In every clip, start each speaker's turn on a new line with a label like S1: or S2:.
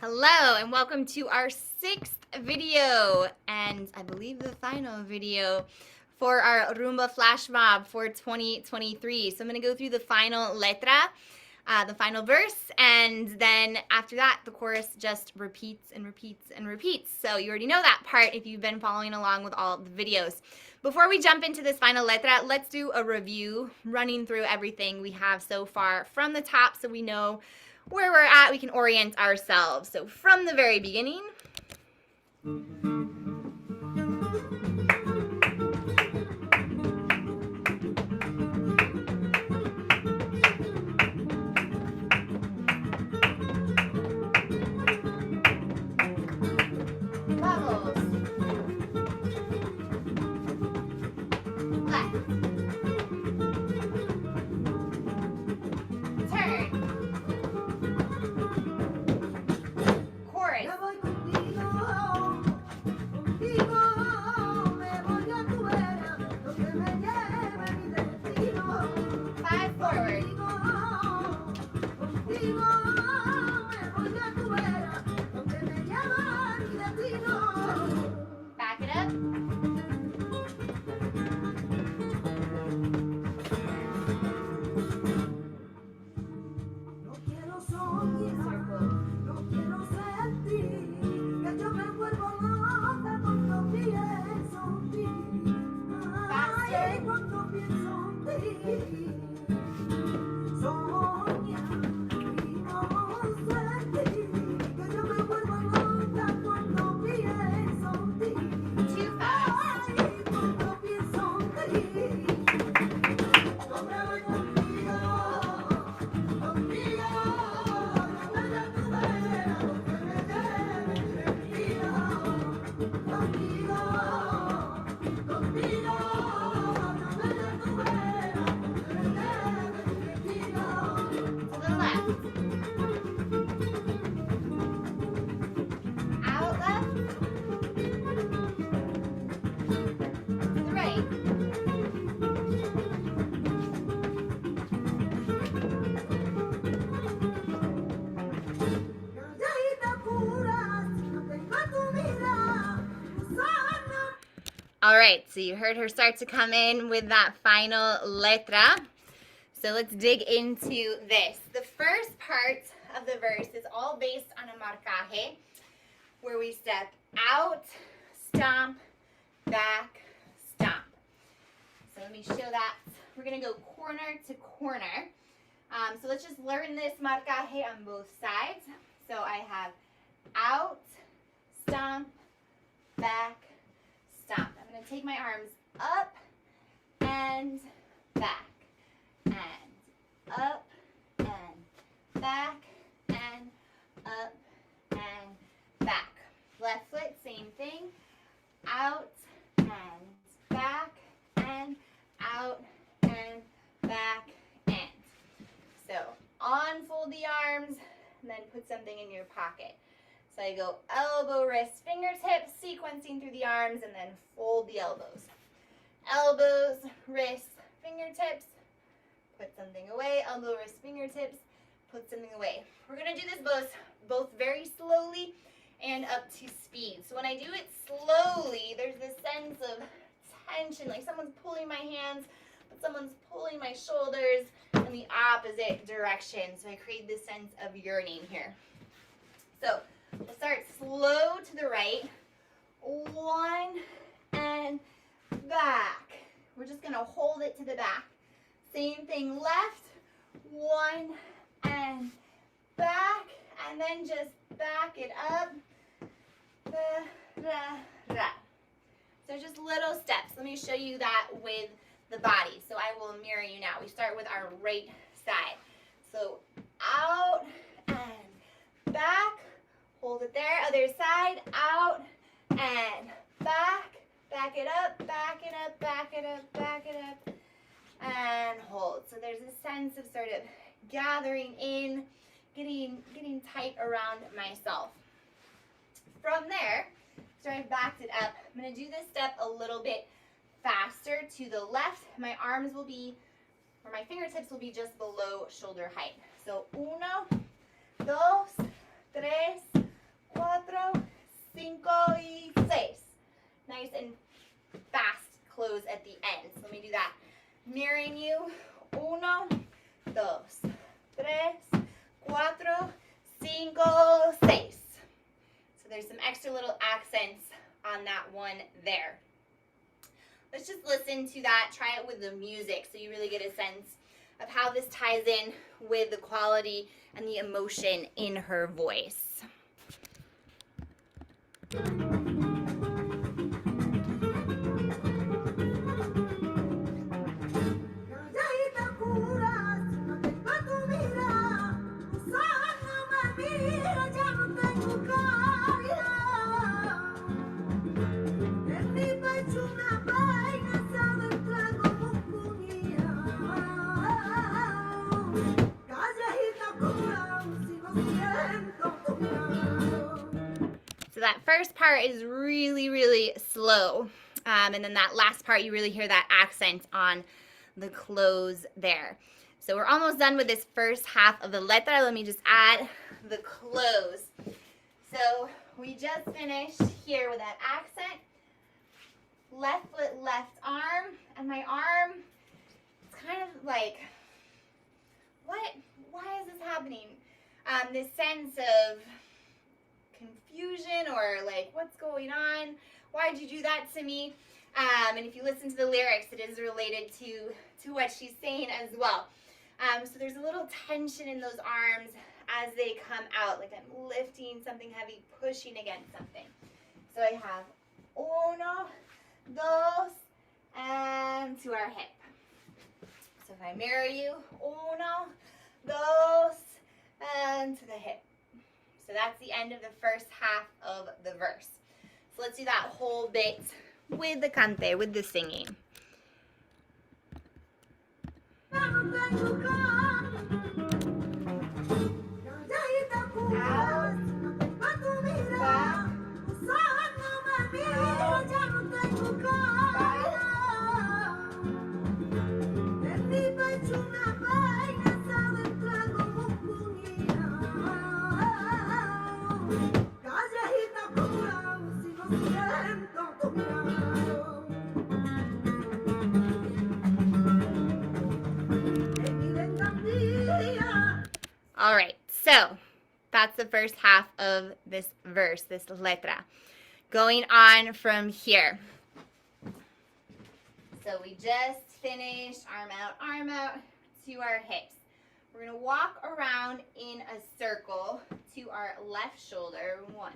S1: Hello and welcome to our 6th video and I believe the final video for our Rumba Flash Mob for 2023. So I'm going to go through the final letra, the final verse, and then after that the chorus just repeats and repeats and repeats. So you already know that part if you've been following along with all the videos. Before we jump into this final letra, let's do a review running through everything we have so far from the top so we know where we're at, we can orient ourselves. So from the very beginning, bubbles, left, turn, chorus, five forward, back it up, too fast, to the left, out left, to the right, all right, so you heard her start to come in with that final letra. So let's dig into this. The first part of the verse is all based on a marcaje, where we step out, stomp, back, stomp. So let me show that. We're gonna go corner to corner. So let's just learn this marcaje on both sides. So I have out, stomp, back, stomp. I'm going to take my arms up and back, and up and back, and up and back. Left foot, same thing. Out and back, and out and back, and. So unfold the arms, and then put something in your pocket. So I go elbow, wrist, fingertips, sequencing through the arms, and then fold the elbows. Elbows, wrists, fingertips, put something away. Elbow, wrist, fingertips, put something away. We're going to do this both very slowly and up to speed. So when I do it slowly, there's this sense of tension, like someone's pulling my hands, but someone's pulling my shoulders in the opposite direction. So I create this sense of yearning here. So we'll start slow to the right. 1 and back. We're just going to hold it to the back. Same thing left. 1 and back. And then just back it up. So just little steps. Let me show you that with the body. So I will mirror you now. We start with our right side. So out and back. Hold it there. Other side. Out and back. Back it up. Back it up. Back it up. Back it up. And hold. So there's a sense of sort of gathering in, getting tight around myself. From there, so I've backed it up. I'm going to do this step a little bit faster to the left. My arms will be, or my fingertips will be just below shoulder height. So 1, 2, 3, cuatro, cinco, y seis. Nice and fast close at the end. So let me do that. Mirroring you. Uno, dos, tres, cuatro, cinco, seis. So there's some extra little accents on that one there. Let's just listen to that. Try it with the music so you really get a sense of how this ties in with the quality and the emotion in her voice. So that first part is really, really slow. And then that last part, you really hear that accent on the close there. So we're almost done with this first half of the letra. Let me just add the close. So we just finished here with that accent. Left foot, left arm. And my arm, it's kind of like, what? Why is this happening? This sense of confusion or like, what's going on? Why'd you do that to me? And if you listen to the lyrics, it is related to what she's saying as well. So there's a little tension in those arms as they come out, like I'm lifting something heavy, pushing against something. So I have uno, dos, and to our hip. So if I mirror you, uno, dos, and to the hip. So that's the end of the first half of the verse. So let's do that whole bit with the cante, with the singing. All right, so that's the first half of this verse, this letra. Going on from here. So we just finished arm out to our hips. We're going to walk around in a circle to our left shoulder. 1,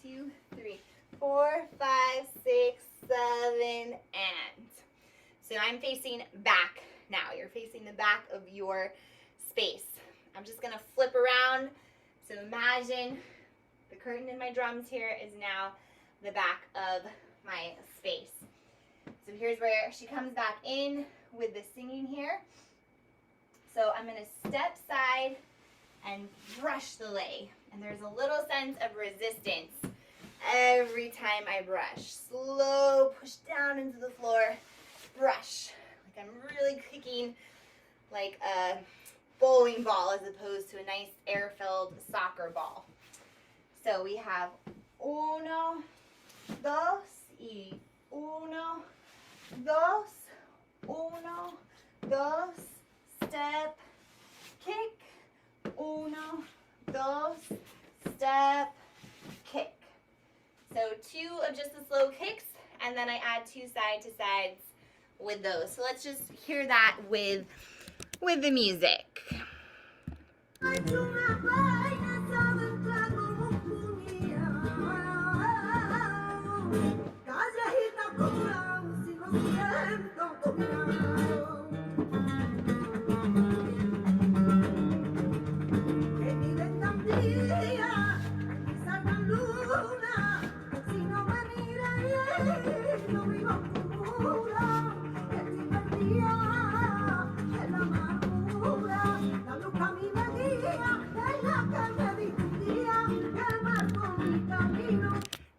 S1: 2, 3, 4, 5, 6, 7, and. So I'm facing back now. You're facing the back of your space. I'm just going to flip around. So imagine the curtain in my drums here is now the back of my space. So here's where she comes back in with the singing here. So I'm going to step side and brush the leg. And there's a little sense of resistance every time I brush. Slow push down into the floor, brush. Like I'm really kicking like a bowling ball as opposed to a nice air-filled soccer ball. So we have uno, dos, y uno, dos, uno, dos, step, kick, uno, dos, step, kick. So 2 of just the slow kicks, and then I add 2 side to sides with those. So let's just hear that with the music.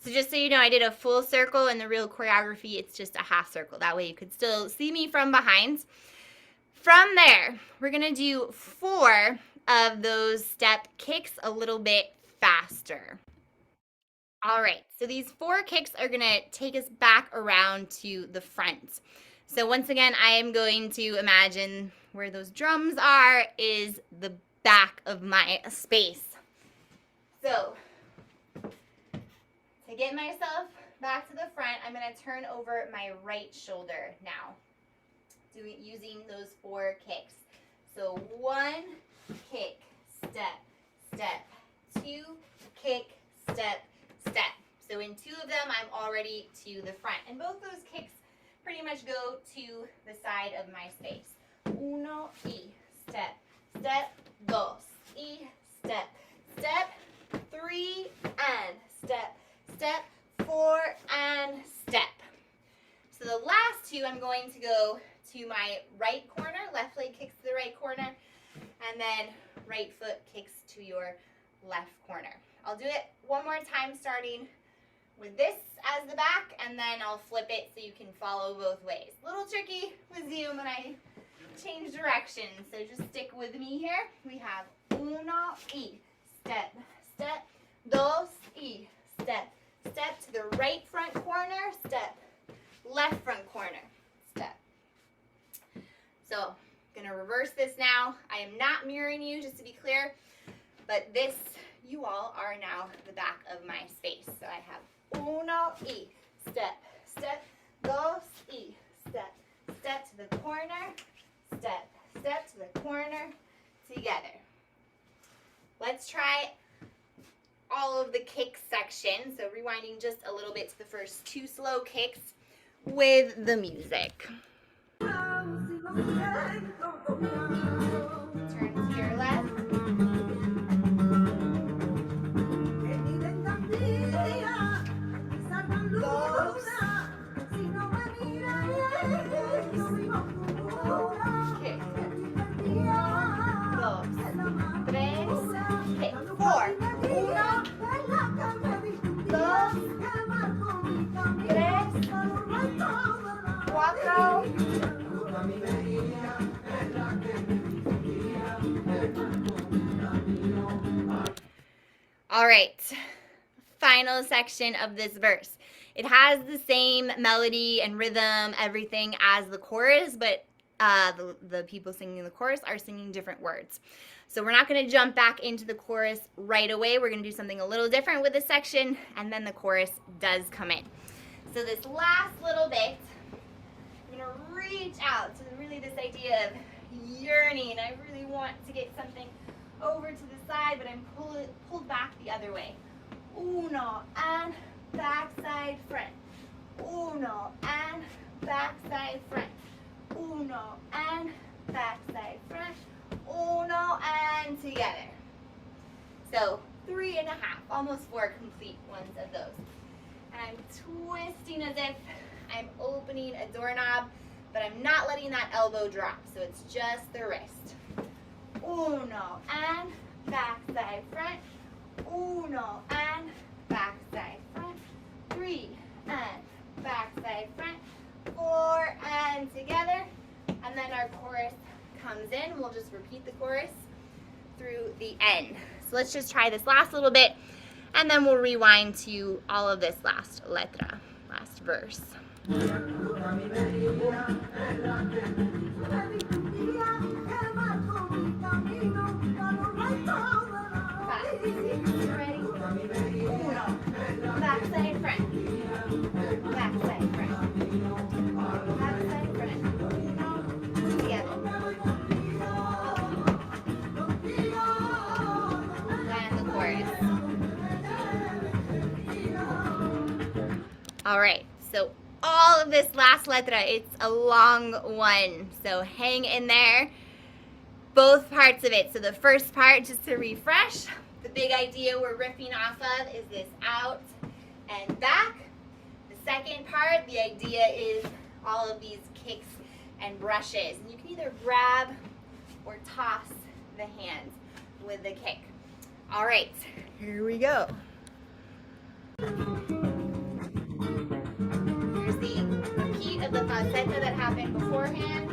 S1: So just so you know, I did a full circle. In the real choreography, it's just a half circle. That way you could still see me from behind. From there, we're going to do 4 of those step kicks a little bit faster. All right, so these 4 kicks are gonna take us back around to the front. So once again, I am going to imagine where those drums are is the back of my space. So to get myself back to the front, I'm gonna turn over my right shoulder now, using those 4 kicks. So 1, kick, step, step, 2, kick, step, step. So in 2 of them, I'm already to the front. And both those kicks pretty much go to the side of my space. 1, y, step, step, 2, y, step, step, 3, and step, step, 4, and step. So the last 2, I'm going to go to my right corner, left leg kicks to the right corner, and then right foot kicks to your left corner. I'll do it one more time, starting with this as the back, and then I'll flip it so you can follow both ways. A little tricky with Zoom when I change directions, so just stick with me here. We have 1, y, step, step, 2, y, step, step to the right front corner, step, left front corner, step. So I'm gonna reverse this now. I am not mirroring you, just to be clear, but this, you all are now the back of my space. So I have 1, y, step, step, 2, y, step, step to the corner, step, step to the corner, together. Let's try all of the kick section. So rewinding just a little bit to the first 2 slow kicks with the music. Turn to your left. All right, final section of this verse. It has the same melody and rhythm, everything as the chorus, but the people singing the chorus are singing different words. So we're not going to jump back into the chorus right away. We're going to do something a little different with this section, and then the chorus does come in. So this last little bit, I'm going to reach out to really this idea of yearning. I really want to get something over to the side, but I'm pulled back the other way. 1, and backside front. 1, and backside front. 1, and backside front. 1, and together. So 3.5, almost 4 complete ones of those. And I'm twisting as if I'm opening a doorknob, but I'm not letting that elbow drop, so it's just the wrist. 1, and backside front. 1, and backside front. 3, and backside front. 4, and together. And then our chorus comes in. We'll just repeat the chorus through the end. So let's just try this last little bit, and then we'll rewind to all of this last letra, last verse. Backside front. Backside front. Backside front. Together. And the chorus. All right, so all of this last letra, it's a long one, so hang in there. Both parts of it. So the first part, just to refresh, the big idea we're riffing off of is this out and back. The second part, the idea is all of these kicks and brushes. And you can either grab or toss the hands with the kick. All right, here we go. Here's the repeat of the falsetto that happened beforehand.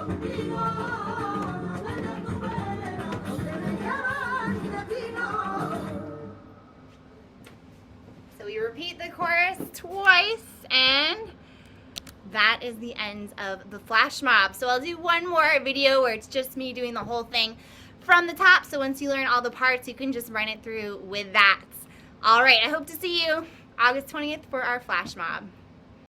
S1: So we repeat the chorus twice, and that is the end of the flash mob. So I'll do one more video where it's just me doing the whole thing from the top. So once you learn all the parts, you can just run it through with that. All right, I hope to see you August 20th for our flash mob.